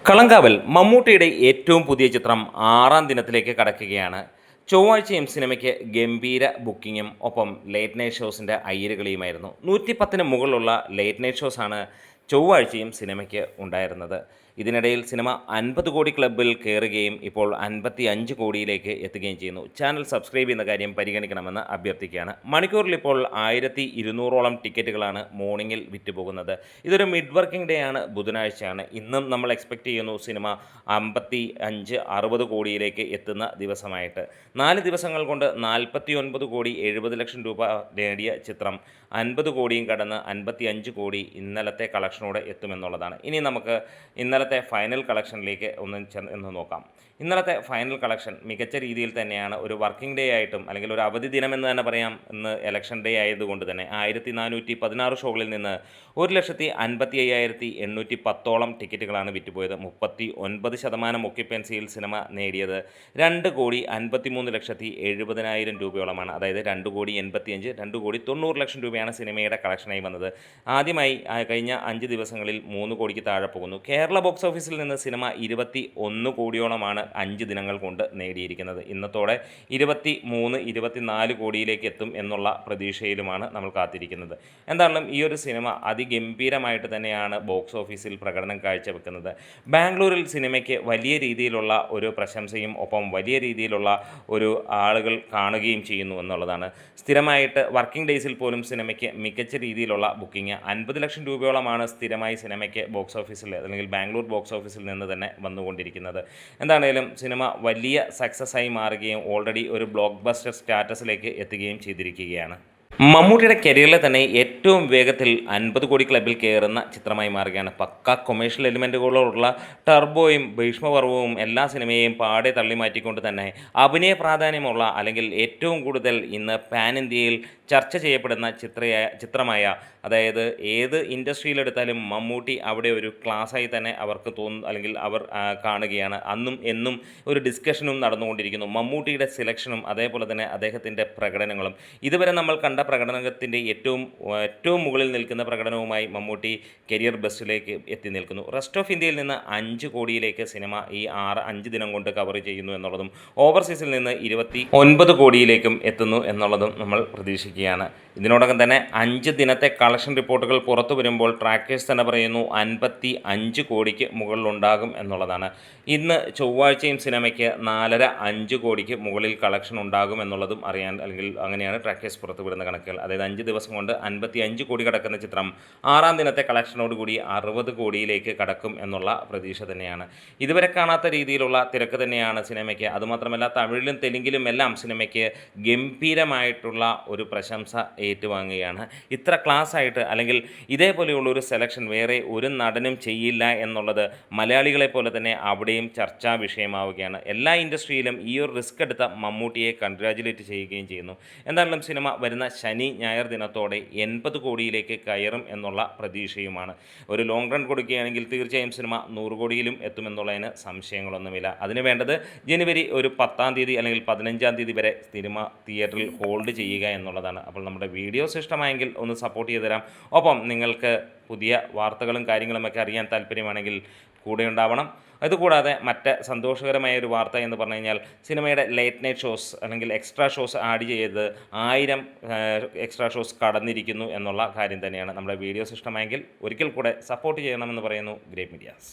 കളങ്കാവൽ മമ്മൂട്ടിയുടെ ഏറ്റവും പുതിയ ചിത്രം 6ാം ദിനത്തിലേക്ക് കടക്കുകയാണ്. ചൊവ്വാഴ്ചയും സിനിമയ്ക്ക് ഗംഭീര ബുക്കിങ്ങും ഒപ്പം ലേറ്റ് നൈറ്റ് ഷോസിൻ്റെ അയ്യരുകളിയുമായിരുന്നു. 110-ന് മുകളിലുള്ള ലേറ്റ് നൈറ്റ് ഷോസാണ് ചൊവ്വാഴ്ചയും സിനിമയ്ക്ക് ഉണ്ടായിരുന്നത്. ഇതിനിടയിൽ സിനിമ 50 കോടി ക്ലബ്ബിൽ കയറുകയും ഇപ്പോൾ 55 കോടിയിലേക്ക് എത്തുകയും ചെയ്യുന്നു. ചാനൽ സബ്സ്ക്രൈബ് ചെയ്യുന്ന കാര്യം പരിഗണിക്കണമെന്ന് അഭ്യർത്ഥിക്കുകയാണ്. മണിക്കൂറിൽ ഇപ്പോൾ 1200ഓളം ടിക്കറ്റുകളാണ് മോർണിംഗിൽ വിറ്റുപോകുന്നത്. ഇതൊരു മിഡ് വർക്കിംഗ് ഡേ ആണ്, ബുധനാഴ്ചയാണ്. ഇന്നും നമ്മൾ എക്സ്പെക്റ്റ് ചെയ്യുന്നു സിനിമ 55-60 കോടിയിലേക്ക് എത്തുന്ന ദിവസമായിട്ട്. 4 ദിവസങ്ങൾ കൊണ്ട് 49 കോടി 70 ലക്ഷം രൂപ നേടിയ ചിത്രം 50 കോടിയും കടന്ന് 55 കോടി ഇന്നലത്തെ കളക്ഷനോടെ എത്തുമെന്നുള്ളതാണ്. ഇനി നമുക്ക് ഇന്നലത്തെ ഫൈനൽ കളക്ഷനിലേക്ക് ഒന്ന് നോക്കാം. ഇന്നലത്തെ ഫൈനൽ കളക്ഷൻ മികച്ച രീതിയിൽ തന്നെയാണ്. ഒരു വർക്കിംഗ് ഡേ ആയിട്ടും അല്ലെങ്കിൽ ഒരു അവധി ദിനമെന്ന് തന്നെ പറയാം. ഇന്ന് ഇലക്ഷൻ ഡേ ആയതുകൊണ്ട് തന്നെ 1416 ഷോകളിൽ നിന്ന് 1,55,810ഓളം ടിക്കറ്റുകളാണ് വിറ്റുപോയത്. 39% ഒക്യുപ്പൻസിയിൽ സിനിമ നേടിയത് 2,53,70,000 രൂപയോളമാണ്. അതായത് 2,85,00,000 2,90,00,000 രൂപയാണ് സിനിമയുടെ കളക്ഷനായി വന്നത്. ആദ്യമായി കഴിഞ്ഞ 5 ദിവസങ്ങളിൽ 3 കോടിക്ക് താഴെ പോകുന്നു. കേരള ബോക്സ് ഓഫീസിൽ നിന്ന് സിനിമ 21 കോടിയോളമാണ് 5 ദിനങ്ങൾ കൊണ്ട് നേടിയിരിക്കുന്നത്. ഇന്നത്തോടെ 23-24 കോടിയിലേക്ക് എത്തും എന്നുള്ള പ്രതീക്ഷയിലുമാണ് നമ്മൾ കാത്തിരിക്കുന്നത്. എന്തായാലും ഈ ഒരു സിനിമ അതിഗംഭീരമായിട്ട് തന്നെയാണ് ബോക്സ് ഓഫീസിൽ പ്രകടനം കാഴ്ചവെക്കുന്നത്. ബാംഗ്ലൂരിൽ സിനിമയ്ക്ക് വലിയ രീതിയിലുള്ള ഒരു പ്രശംസയും ഒപ്പം വലിയ രീതിയിലുള്ള ഒരു ആളുകൾ കാണുകയും ചെയ്യുന്നു എന്നുള്ളതാണ്. സ്ഥിരമായിട്ട് വർക്കിംഗ് ഡേയ്സിൽ പോലും സിനിമയ്ക്ക് മികച്ച രീതിയിലുള്ള ബുക്കിംഗ് 50 ലക്ഷം രൂപയോളമാണ് സ്ഥിരമായി സിനിമയ്ക്ക് ബോക്സ് ഓഫീസിൽ അല്ലെങ്കിൽ ബാംഗ്ലൂർ ബോക്സ് ഓഫീസിൽ നിന്ന് തന്നെ വന്നുകൊണ്ടിരിക്കുന്നത്. എന്താണേലും സിനിമ വലിയ സക്സസ്സായി മാറുകയും ഓൾറെഡി ഒരു ബ്ലോക്ക് ബസ്റ്റർ സ്റ്റാറ്റസിലേക്ക് എത്തുകയും ചെയ്തിരിക്കുകയാണ്. മമ്മൂട്ടിയുടെ കരിയറിലെ തന്നെ ഏറ്റവും വേഗത്തിൽ 50 കോടി ക്ലബ്ബിൽ കയറുന്ന ചിത്രമായി മാറുകയാണ്. പക്ക കൊമേഴ്ഷ്യൽ എലിമെൻറ്റുകളോടുള്ള ടർബോയും ഭീഷ്മപർവവും എല്ലാ സിനിമയെയും പാടെ തള്ളി മാറ്റിക്കൊണ്ട് തന്നെ അഭിനയ പ്രാധാന്യമുള്ള അല്ലെങ്കിൽ ഏറ്റവും കൂടുതൽ ഇന്ന് പാൻ ഇന്ത്യയിൽ ചർച്ച ചെയ്യപ്പെടുന്ന ചിത്രമായ, അതായത് ഏത് ഇൻഡസ്ട്രിയിലെടുത്താലും മമ്മൂട്ടി അവിടെ ഒരു ക്ലാസ്സായി തന്നെ അവർക്ക് തോന്നുന്നു അല്ലെങ്കിൽ അവർ കാണുകയാണ്. അന്നും എന്നും ഒരു ഡിസ്കഷനും നടന്നുകൊണ്ടിരിക്കുന്നു. മമ്മൂട്ടിയുടെ സെലക്ഷനും അതേപോലെ തന്നെ അദ്ദേഹത്തിൻ്റെ പ്രകടനങ്ങളും ഇതുവരെ നമ്മൾ കണ്ട പ്രകടനത്തിൻ്റെ ഏറ്റവും മുകളിൽ നിൽക്കുന്ന പ്രകടനവുമായി മമ്മൂട്ടി കരിയർ ബെസ്റ്റിലേക്ക് എത്തി നിൽക്കുന്നു. റെസ്റ്റ് ഓഫ് ഇന്ത്യയിൽ നിന്ന് 5 കോടിയിലേക്ക് സിനിമ ഈ 5 ദിനം കൊണ്ട് കവർ ചെയ്യുന്നു എന്നുള്ളതും ഓവർസീസിൽ നിന്ന് 29 കോടിയിലേക്കും എത്തുന്നു എന്നുള്ളതും നമ്മൾ പ്രതീക്ഷിക്കുകയാണ്. ഇതിനോടകം തന്നെ 5 ദിനത്തെ കളക്ഷൻ റിപ്പോർട്ടുകൾ പുറത്തു വരുമ്പോൾ ട്രാക്കേഴ്സ് തന്നെ പറയുന്നു 55 കോടിക്ക് മുകളിലുണ്ടാകും എന്നുള്ളതാണ്. ഇന്ന് ചൊവ്വാഴ്ചയും സിനിമയ്ക്ക് 4.5 കോടിക്ക് മുകളിൽ കളക്ഷൻ ഉണ്ടാകും എന്നുള്ളതും അറിയാൻ, അല്ലെങ്കിൽ അങ്ങനെയാണ് ട്രാക്കേഴ്സ് പുറത്തുവിടുന്ന കണക്കുകൾ. അതായത് 5 ദിവസം കൊണ്ട് 55 കോടി കടക്കുന്ന ചിത്രം 6ാം ദിനത്തെ കളക്ഷനോടുകൂടി 60 കോടിയിലേക്ക് കടക്കും എന്നുള്ള പ്രതീക്ഷ തന്നെയാണ്. ഇതുവരെ കാണാത്ത രീതിയിലുള്ള തിരക്ക് തന്നെയാണ് സിനിമയ്ക്ക്. അതുമാത്രമല്ല തമിഴിലും തെലുങ്കിലും എല്ലാം സിനിമയ്ക്ക് ഗംഭീരമായിട്ടുള്ള ഒരു പ്രശംസ ഏറ്റുവാങ്ങുകയാണ്. ഇത്ര ക്ലാസ്സായിട്ട് അല്ലെങ്കിൽ ഇതേപോലെയുള്ള ഒരു സെലക്ഷൻ വേറെ ഒരു നടനും ചെയ്യില്ല എന്നുള്ളത് മലയാളികളെ പോലെ തന്നെ അവിടെയും ചർച്ചാ വിഷയമാവുകയാണ്. എല്ലാ ഇൻഡസ്ട്രിയിലും ഈ ഒരു റിസ്ക് എടുത്ത മമ്മൂട്ടിയെ കൺഗ്രാജുലേറ്റ് ചെയ്യുകയും ചെയ്യുന്നു. എന്തായാലും സിനിമ വരുന്ന ശനി ഞായർ ദിനത്തോടെ 80 കോടിയിലേക്ക് കയറും എന്നുള്ള പ്രതീക്ഷയുമാണ്. ഒരു ലോങ് റൺ കൊടുക്കുകയാണെങ്കിൽ തീർച്ചയായും സിനിമ 100 കോടിയിലും എത്തുമെന്നുള്ളതിന് സംശയങ്ങളൊന്നുമില്ല. അതിന് വേണ്ടത് ജനുവരി ഒരു 10-ാം തീയതി അല്ലെങ്കിൽ 15-ാം തീയതി വരെ സിനിമ തിയേറ്ററിൽ ഹോൾഡ് ചെയ്യുക എന്നുള്ളതാണ്. അപ്പോൾ നമ്മുടെ വീഡിയോസ് ഇഷ്ടമായെങ്കിൽ ഒന്ന് സപ്പോർട്ട് ചെയ്ത് തരാം. ഒപ്പം നിങ്ങൾക്ക് പുതിയ വാർത്തകളും കാര്യങ്ങളുമൊക്കെ അറിയാൻ താല്പര്യമാണെങ്കിൽ കൂടെ ഉണ്ടാവണം. അതുകൂടാതെ മറ്റ് സന്തോഷകരമായ ഒരു വാർത്ത എന്ന് പറഞ്ഞു കഴിഞ്ഞാൽ സിനിമയുടെ ലേറ്റ് നൈറ്റ് ഷോസ് അല്ലെങ്കിൽ എക്സ്ട്രാ ഷോസ് ആഡ് ചെയ്ത് 1000 എക്സ്ട്രാ ഷോസ് കടന്നിരിക്കുന്നു എന്നുള്ള കാര്യം തന്നെയാണ്. നമ്മുടെ വീഡിയോസ് ഇഷ്ടമായെങ്കിൽ ഒരിക്കൽ കൂടെ സപ്പോർട്ട് ചെയ്യണമെന്ന് പറയുന്നു ഗ്രേറ്റ് മീഡിയാസ്.